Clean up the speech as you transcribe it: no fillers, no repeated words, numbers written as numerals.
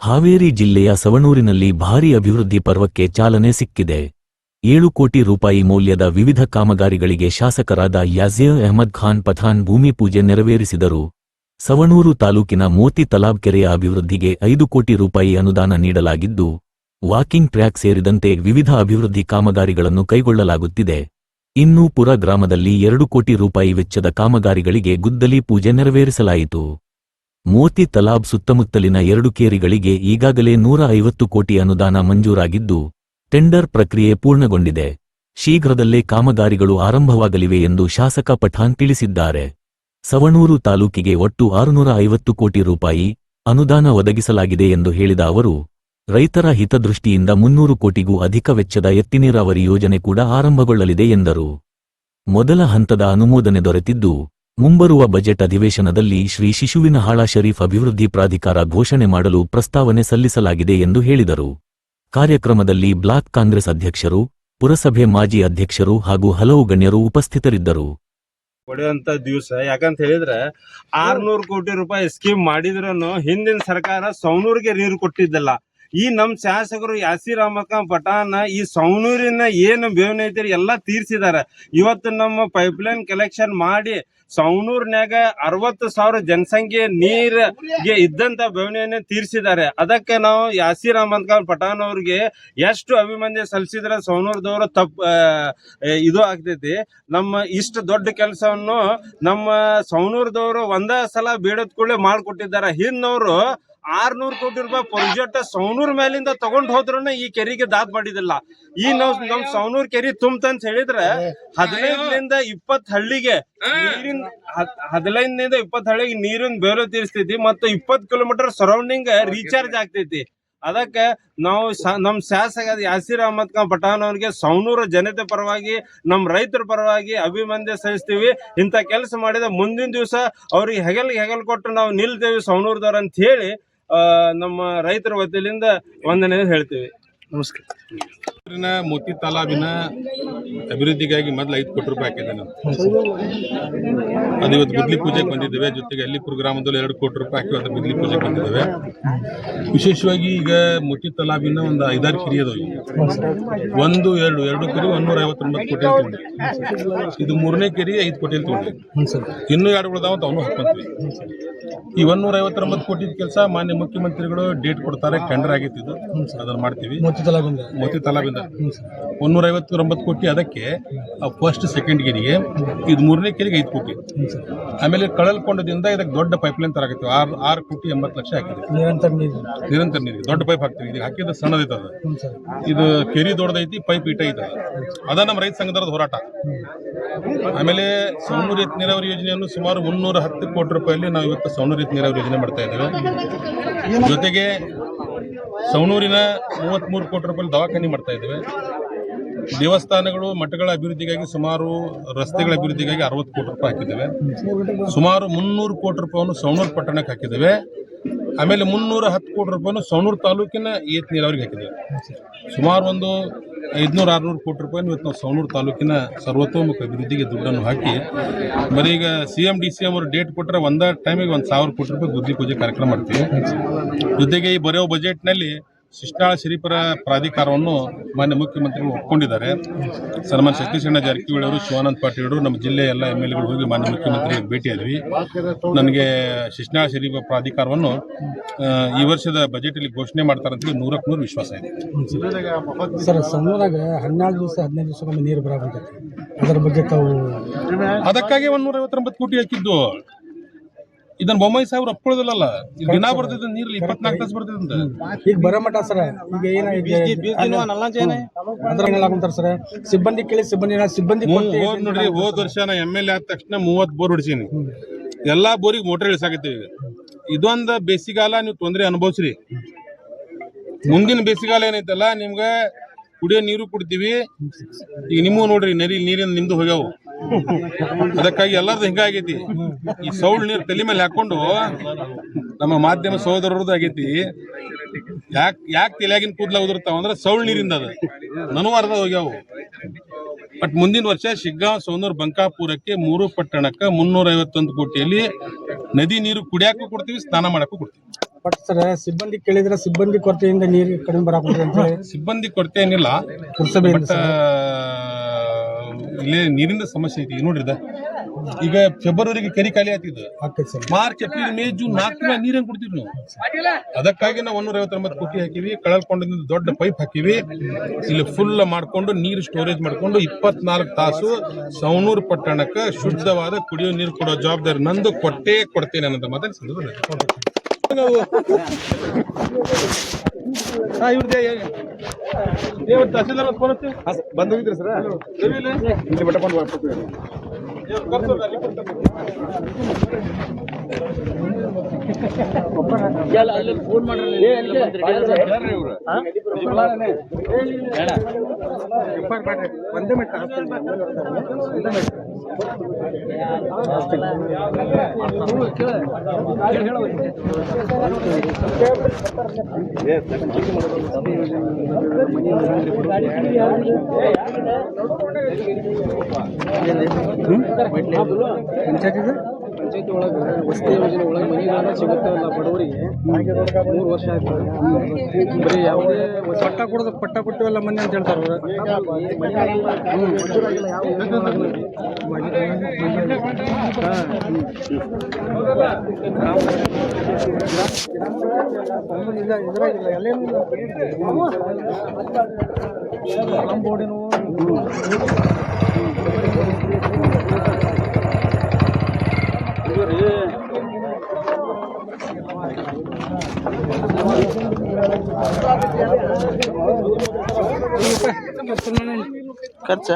ಹಾವೇರಿ ಜಿಲ್ಲೆಯ ಸವಣೂರಿನಲ್ಲಿ ಭಾರೀ ಅಭಿವೃದ್ಧಿ ಪರ್ವಕ್ಕೆ ಚಾಲನೆ ಸಿಕ್ಕಿದೆ. 7 ಕೋಟಿ ರೂಪಾಯಿ ಮೌಲ್ಯದ ವಿವಿಧ ಕಾಮಗಾರಿಗಳಿಗೆ ಶಾಸಕರಾದ ಯಾಝೀರ್ ಅಹಮದ್ ಖಾನ್ ಪಠಾಣ್ ಭೂಮಿ ಪೂಜೆ ನೆರವೇರಿಸಿದರು. ಸವಣೂರು ತಾಲೂಕಿನ ಮೋತಿ ತಲಾಬ್ ಕೆರೆಯ ಅಭಿವೃದ್ಧಿಗೆ 5 ಕೋಟಿ ರೂಪಾಯಿ ಅನುದಾನ ನೀಡಲಾಗಿದ್ದು, ವಾಕಿಂಗ್ ಟ್ರ್ಯಾಕ್ ಸೇರಿದಂತೆ ವಿವಿಧ ಅಭಿವೃದ್ಧಿ ಕಾಮಗಾರಿಗಳನ್ನು ಕೈಗೊಳ್ಳಲಾಗುತ್ತಿದೆ. ಇನ್ನು ಪುರ ಗ್ರಾಮದಲ್ಲಿ 2 ಕೋಟಿ ರೂಪಾಯಿ ವೆಚ್ಚದ ಕಾಮಗಾರಿಗಳಿಗೆ ಗುದ್ದಲಿ ಪೂಜೆ ನೆರವೇರಿಸಲಾಯಿತು. ಮೋತಿ ತಲಾಬ್ ಸುತ್ತಮುತ್ತಲಿನ 2 ಕೇರಿಗಳಿಗೆ ಈಗಾಗಲೇ 150 ಕೋಟಿ ಅನುದಾನ ಮಂಜೂರಾಗಿದ್ದು, ಟೆಂಡರ್ ಪ್ರಕ್ರಿಯೆ ಪೂರ್ಣಗೊಂಡಿದೆ. ಶೀಘ್ರದಲ್ಲೇ ಕಾಮಗಾರಿಗಳು ಆರಂಭವಾಗಲಿವೆ ಎಂದು ಶಾಸಕ ಪಠಾಣ್ ತಿಳಿಸಿದ್ದಾರೆ. ಸವಣೂರು ತಾಲೂಕಿಗೆ ಒಟ್ಟು 650 ಕೋಟಿ ರೂಪಾಯಿ ಅನುದಾನ ಒದಗಿಸಲಾಗಿದೆ ಎಂದು ಹೇಳಿದ ಅವರು, ರೈತರ ಹಿತದೃಷ್ಟಿಯಿಂದ 300 ಕೋಟಿಗೂ ಅಧಿಕ ವೆಚ್ಚದ ಎತ್ತಿ ನೀರಾವರಿ ಯೋಜನೆ ಕೂಡ ಆರಂಭಗೊಳ್ಳಲಿದೆ ಎಂದರು. ಮೊದಲ ಹಂತದ ಅನುಮೋದನೆ ದೊರೆತಿದ್ದು, ಮುಂಬರುವ ಬಜೆಟ್ ಅಧಿವೇಶನದಲ್ಲಿ ಶ್ರೀ ಶಿಶುವಿನಹಾಳ ಶರೀಫ್ ಅಭಿವೃದ್ಧಿ ಪ್ರಾಧಿಕಾರ ಘೋಷಣೆ ಮಾಡಲು ಪ್ರಸ್ತಾವನೆ ಸಲ್ಲಿಸಲಾಗಿದೆ ಎಂದು ಹೇಳಿದರು. ಕಾರ್ಯಕ್ರಮದಲ್ಲಿ ಬ್ಲಾಕ್ ಕಾಂಗ್ರೆಸ್ ಅಧ್ಯಕ್ಷರು, ಪುರಸಭೆ ಮಾಜಿ ಅಧ್ಯಕ್ಷರು ಹಾಗೂ ಹಲವು ಗಣ್ಯರು ಉಪಸ್ಥಿತರಿದ್ದರು. ಹೊಡೆಯುವಂತ ದಿವಸ ಯಾಕಂತ ಹೇಳಿದ್ರೆ 600 ಕೋಟಿ ರೂಪಾಯಿ ಸ್ಕೀಮ್ ಮಾಡಿದ್ರೂ ಹಿಂದಿನ ಸರ್ಕಾರ ಸವಣೂರಿಗೆ ನೀರು ಕೊಟ್ಟಿದ್ದಲ್ಲ. ಈ ನಮ್ ಶಾಸಕರು ಯಾಝೀರ್ ಅಹಮದ್ ಖಾನ್ ಪಠಾಣ್ ಈ ಸವಣೂರಿನ ಏನು ಬೇವನೆ ಐತಿ ಎಲ್ಲ ತೀರ್ಸಿದಾರೆ. ಇವತ್ತು ನಮ್ಮ ಪೈಪ್ಲೈನ್ ಕಲೆಕ್ಷನ್ ಮಾಡಿ ಸವಣೂರಿನಾಗ 60,000 ಜನಸಂಖ್ಯೆ ನೀರಿಗೆ ಇದ್ದಂತ ಬೇವನೆಯನ್ನೇ ತೀರ್ಸಿದ್ದಾರೆ. ಅದಕ್ಕೆ ನಾವು ಯಾಝೀರ್ ಅಹಮದ್ ಖಾನ್ ಪಠಾಣ್ ಅವ್ರಿಗೆ ಎಷ್ಟು ಅಭಿಮನ್ಯ ಸಲ್ಲಿಸಿದ್ರೆ ಸವಣೂರದವರು ಇದು ಆಗ್ತೈತಿ. ನಮ್ಮ ಇಷ್ಟು ದೊಡ್ಡ ಕೆಲಸವನ್ನು ನಮ್ಮ ಸವಣೂರದವರು ಒಂದೇ ಸಲ ಬೇಡದ್ ಕೂಡಲೇ ಮಾಡ್ಕೊಟ್ಟಿದ್ದಾರೆ. ಹಿಂದವರು 600 ಕೋಟಿ ರೂಪಾಯಿ ಪ್ರಾಜೆಕ್ಟ್ ಸವಣೂರ್ ಮೇಲಿಂದ ತಗೊಂಡ್ ಹೋದ್ರು ಈ ಕೆರೆಗೆ ದಾದ್ ಮಾಡಿದಿಲ್ಲ. ಈ ನಮ್ ಸವಣೂರ್ ಕೆರೆ ತುಂಬಂತ ಹೇಳಿದ್ರೆ 15ರಿಂದ 20 ಹಳ್ಳಿಗೆ ನೀರಿನ ಬೇರೆ ತೀರಿಸ್ತೈತಿ ಮತ್ತು 20 ಕಿಲೋಮೀಟರ್ ಸರೌಂಡಿಂಗ್ ರೀಚಾರ್ಜ್ ಆಗ್ತೈತಿ. ಅದಕ್ಕೆ ನಾವು ನಮ್ ಶಾಸಕ ಯಾಝೀರ್ ಅಹಮದ್ ಖಾನ್ ಪಠಾಣ್ ಅವ್ರಿಗೆ ಸವಣೂರು ಜನತೆ ಪರವಾಗಿ ನಮ್ ರೈತರ ಪರವಾಗಿ ಅಭಿನಂದನೆ ಸಲ್ಲಿಸ್ತೀವಿ. ಇಂಥ ಕೆಲಸ ಮಾಡಿದ ಮುಂದಿನ ದಿವಸ ಅವ್ರಿಗೆ ಹೆಗಲ್ ಕೊಟ್ಟು ನಾವು ನಿಲ್ತೇವೆ ಸವಣೂರದವ್ರ ಅಂತ ಹೇಳಿ ನಮ್ಮ ರೈತರ ವತಿಯಿಂದ ವಂದನೆ ಹೇಳ್ತೀವಿ. ನಮಸ್ಕಾರ. ಮೋತಿ ತಾಲಾಬಿನ ಅಭಿವೃದ್ಧಿಗಾಗಿ ಮೊದಲು 5 ಕೋಟಿ ರೂಪಾಯಿ ಹಾಕಿದೆ ನಾನು. ಅದು ಇವತ್ತು ಗುದ್ಲಿ ಪೂಜೆಗೆ ಬಂದಿದ್ದೇವೆ. ಜೊತೆಗೆ ಅಲ್ಲಿಪುರ ಗ್ರಾಮದಲ್ಲಿ 2 ಕೋಟಿ ರೂಪಾಯಿ ಹಾಕಿ ಅದು ಗುದ್ಲಿ ಪೂಜೆಗೆ ಬಂದಿದ್ದೇವೆ. ವಿಶೇಷವಾಗಿ ಈಗ ಮೋತಿ ತಾಲಾಬಿನ ಒಂದು 5-6 ಕೆರೆ ಅದಾವ. 1, 2 ಕೆರೆ 159 ಕೋಟಿ ತಗೊಂಡ್ರಿ. ಇದು 3ನೇ ಕೆರೆ 5 ಕೋಟಿ ತಗೊಂಡ್ರಿ. ಇನ್ನೂ 2 ಉಳಿದಾವ ಅಂತ ಅವನು ಹಾಕೊಂತೀವಿ. ಈ 159 ಕೋಟಿ ಕೆಲಸ ಮಾನ್ಯ ಮುಖ್ಯಮಂತ್ರಿಗಳು ಡೇಟ್ ಕೊಡ್ತಾರೆ. ಟೆಂಡರ್ ಆಗಿತ್ತು, ಅದನ್ನ ಮಾಡ್ತೀವಿ. ಮೋತಿ ತಾಲಾಬಿಂದ 159 ಕೋಟಿ ಅದಕ್ಕೆ ಫಸ್ಟ್ ಸೆಕೆಂಡ್ ಕೆರೆಗೆ, ಇದು 3ನೇ ಕೆರೆಗೆ 5 ಕೋಟಿ. ಆಮೇಲೆ ಕಳಲ್ಕೊಂಡದಿಂದ ಇದಕ್ಕೆ ದೊಡ್ಡ ಪೈಪ್ಲೈನ್ ತರ ಹಾಕಿದ್ವಿ. 6 ಕೋಟಿ 80 ಲಕ್ಷ ಹಾಕಿದ್ವಿ. ನಿರಂತರ ನೀರಿಗೆ ದೊಡ್ಡ ಪೈಪ್ ಹಾಕ್ತೀವಿ. ಇದು ಹಾಕಿದ ಸಣ್ಣದೈತೆ ಅದು. ಇದು ಕೆರೆ ದೊಡ್ಡದೈತಿ, ಪೈಪ್ ಇಟ್ಟ ಐತೆ. ಅದ ನಮ್ಮ ರೈತ ಸಂಘದ ಹೋರಾಟ. ಆಮೇಲೆ ಸವಣೂರು ಎತ್ತಿ ನೀರಾವರಿ ಯೋಜನೆಯನ್ನು ಸುಮಾರು 310 ಕೋಟಿ ರೂಪಾಯಲ್ಲಿ ನಾವು ಇವತ್ತು ಸವಣೂರು ಎತ್ತಿ ನೀರಾವರಿ ಯೋಜನೆ ಮಾಡ್ತಾ ಇದ್ದೇವೆ. ಜೊತೆಗೆ ಸವಣೂರಿನ 33 ಕೋಟಿ ರೂಪಾಯಿ ದವಾಖಾನೆ ಮಾಡ್ತಾ ಇದ್ದೇವೆ. ದೇವಸ್ಥಾನಗಳು ಮಠಗಳ ಅಭಿವೃದ್ಧಿಗಾಗಿ ಸುಮಾರು ರಸ್ತೆಗಳ ಅಭಿವೃದ್ಧಿಗಾಗಿ 60 ಕೋಟಿ ರೂಪಾಯಿ ಹಾಕಿದ್ದೇವೆ. ಸುಮಾರು 300 ಕೋಟಿ ರೂಪಾಯಿಯನ್ನು ಸವಣೂರು ಪಟ್ಟಣಕ್ಕೆ ಹಾಕಿದ್ದೇವೆ. ಆಮೇಲೆ 310 ಕೋಟಿ ರೂಪಾಯಿಯನ್ನು ಸವಣೂರು ತಾಲೂಕಿನ ಎತ್ತಿ ನೀರಾವರಿಗೆ ಹಾಕಿದ್ದೇವೆ. ಸುಮಾರು ಒಂದು 500-600 ಕೋಟಿ ರೂಪಾಯಿ ಇವತ್ತು ನಾವು ಸವಣೂರು ತಾಲೂಕಿನ ಸರ್ವತೋಮುಖ ಅಭಿವೃದ್ಧಿಗೆ ದುಡ್ಡನ್ನು ಹಾಕಿ ಬರೀ ಈಗ CM DCM ಅವರು ಡೇಟ್ ಕೊಟ್ಟರೆ ಒಂದೇ ಟೈಮಿಗೆ 1,000 ಕೋಟಿ ರೂಪಾಯಿ ಗುದ್ಲಿ ಪೂಜೆ ಕಾರ್ಯಕ್ರಮ ಮಾಡ್ತೀವಿ. ಜೊತೆಗೆ ಈ ಬರೆಯೋ ಬಜೆಟ್ನಲ್ಲಿ ಶಿಶುನಾಳ ಶರೀಫರ ಪ್ರಾಧಿಕಾರವನ್ನು ಮಾನ್ಯ ಮುಖ್ಯಮಂತ್ರಿಗಳು ಒಪ್ಕೊಂಡಿದ್ದಾರೆ. ಸನ್ಮಾನ್ಯ ಸತೀಶಣ್ಣ ಜಾರಕಿಹೊಳಿ ಅವರು, ಶಿವಾನಂದ ಪಾಟೀಲ್ ಅವರು, ನಮ್ಮ ಜಿಲ್ಲೆಯ ಎಲ್ಲ MLAಗಳು ಹೋಗಿ ಮಾನ್ಯ ಮುಖ್ಯಮಂತ್ರಿಗೆ ಭೇಟಿಯಾದ್ವಿ. ನನಗೆ ಶಿಶುನಾಳ ಶರೀಫ ಪ್ರಾಧಿಕಾರವನ್ನು ಈ ವರ್ಷದ ಬಜೆಟಲ್ಲಿ ಘೋಷಣೆ ಮಾಡ್ತಾರಂತ 100ಕ್ಕೆ 100 ವಿಶ್ವಾಸ ಇದೆ. ಸರ್, ಸವಣೂರಾಗ 15 ದಿವಸ ನೀರು ಬರಾಕಂತೈತಿ. ಅದರ ಬಗ್ಗೆ ತಾವು ಅದಕ್ಕಾಗಿ 159 ಕೋಟಿ ಹಾಕಿದ್ದು. ಇದನ್ನ ಬೊಮ್ಮಾಯಿ ಸಾಹೇಬ್ರು ಒಪ್ಕೊಳ್ಳೋದಿಲ್ಲ. ದಿನ ಬರ್ತಿದ್ದ ನೀರು 24 ತಾಸು ಬರ್ತಿದ್ದ. ಈಗ ಬರಮಟ ಸರ್, ಈಗ ಏನಾಗುಂತಾರ ಸರ್, ಸಿಬ್ಬಂದಿ ಕೇಳಿ ಸಿಬ್ಬಂದಿ ನೋಡ್ರಿ, ಹೋದ ವರ್ಷ ನಾ MLA ಆದ ತಕ್ಷಣ 30 ಬೋರ್ ಹೊಡಿಸೀನಿ. ಎಲ್ಲಾ ಬೋರಿಗೆ ಮೋಟರ್ ಇಳಿಸಾಕತ್ತೀವಿ. ಇದೊಂದು ಬೇಸಿಗಾಲ ನೀವು ತೊಂದರೆ ಅನುಭವಿಸ್ರಿ. ಮುಂದಿನ ಬೇಸಿಗಾಲ ಏನೈತಲ್ಲ, ನಿಮ್ಗೆ ಕುಡಿಯೋ ನೀರು ಕೊಡ್ತೀವಿ. ಈಗ ನಿಮ್ಮೂ ನೋಡ್ರಿ, ನೀರಿನ ನಿಮ್ದು ಹೋಗ್ಯಾವು. ಅದಕ್ಕಾಗಿ ಎಲ್ಲರದು ಹಿಂಗಾಗೈತಿ. ಈ ಸೌಳ್ ನೀರು ತಲೆ ಮೇಲೆ ಹಾಕೊಂಡು ನಮ್ಮ ಮಾಧ್ಯಮ ಸಹೋದರರದ್ದು ಆಗೈತಿ. ಯಾಕೆ ತಲೆಯಾಗಿನ ಕೂದಲ ಉದುರ್ತಾವ ಅಂದ್ರೆ ಸೌಳ್ ನೀರಿಂದ ಅದ. ನನಗೂ ಅರ್ಧ ಹೋಗ್ಯಾವು. ಬಟ್ ಮುಂದಿನ ವರ್ಷ ಶಿಗ್ಗಾಂವ್, ಸವಣೂರು, ಬಂಕಾಪುರಕ್ಕೆ 3 ಪಟ್ಟಣಕ್ಕೆ 351 ಕೋಟಿಯಲ್ಲಿ ನದಿ ನೀರು ಕುಡಿಯಾಕೂ ಕೊಡ್ತೀವಿ, ಸ್ನಾನ ಮಾಡಕ್ಕೂ ಕೊಡ್ತೀವಿ. ಬಟ್ ಸರ್ ಸಿಬ್ಬಂದಿ ಕೇಳಿದ್ರೆ ಸಿಬ್ಬಂದಿ ಕೊರತೆಯಿಂದ ನೀರು ಕಡಿಮೆ ಬರಾಕುಂತ್ರಿ ಅಂತ ಹೇಳಿ ಸಿಬ್ಬಂದಿ ಕೊರತೆ ಏನಿಲ್ಲ, ಪುರಸಭೆಯಿಂದ ಬಟ್ ಇಲ್ಲಿ ನೀರಿನ ಸಮಸ್ಯೆ ಐತಿ. ನೋಡ್ರಿದ ಈಗ ಫೆಬ್ರವರಿಗೆ ಕೆರೆ ಖಾಲಿ ಆಗ್ತಿದ್ದು, ಆಗ್ತೈತೆ sir. March April May June 4 ತಿಂಗಳ ನೀರು ಹೆಂಗ್ ಕೊಡ್ತೀವಿ ನಾವು? ಅದಕ್ಕಾಗಿ ನಾವು 159 ಕೋಟಿ ಹಾಕಿವಿ, ಕಳಲ್ಕೊಂಡಿಂದ ದೊಡ್ಡ ಪೈಪ್ ಹಾಕಿವಿ, ಇಲ್ಲಿ ಫುಲ್ ಮಾಡ್ಕೊಂಡು ನೀರು ಸ್ಟೋರೇಜ್ ಮಾಡ್ಕೊಂಡು 24 ತಾಸು ಸವಣೂರು ಪಟ್ಟಣಕ್ಕೆ ಶುದ್ಧವಾದ ಕುಡಿಯೋ ನೀರು ಕೊಡೋ ಜವಾಬ್ದಾರಿ ನಂದು, ಕೊಡ್ತೇನೆ ಅನ್ನೋದು ಮಾತನ್ನು ಸಂದರ್ಭದಲ್ಲಿ ತಹಸೀಲ್ದಾರ್ ಬಂದೋಗಿದ್ರಿ ಸರ್ ಫೋನ್ ಪಂಚಾಯತಿ ಒಳಗೆ ವಸತಿ ಯೋಜನೆ ಒಳಗೆ ಮನೆಗಳ ಸಿಗುತ್ತಲ್ಲ ಬಡವರಿಗೆ 3 ವರ್ಷ ಆಯ್ತು. ಬರೀ ಯಾವುದೇ ಪಟ್ಟ ಕೊಡೋದು ಪಟ್ಟ ಕೊಟ್ಟಿವಲ್ಲ ಮೊನ್ನೆ ಅಂತ ಹೇಳ್ತಾರೆ ಇದ್ರಾಗಿಲ್ಲ ಎಲ್ಲೇನು ಬೋರ್ಡಿನ ಖರ್ಚ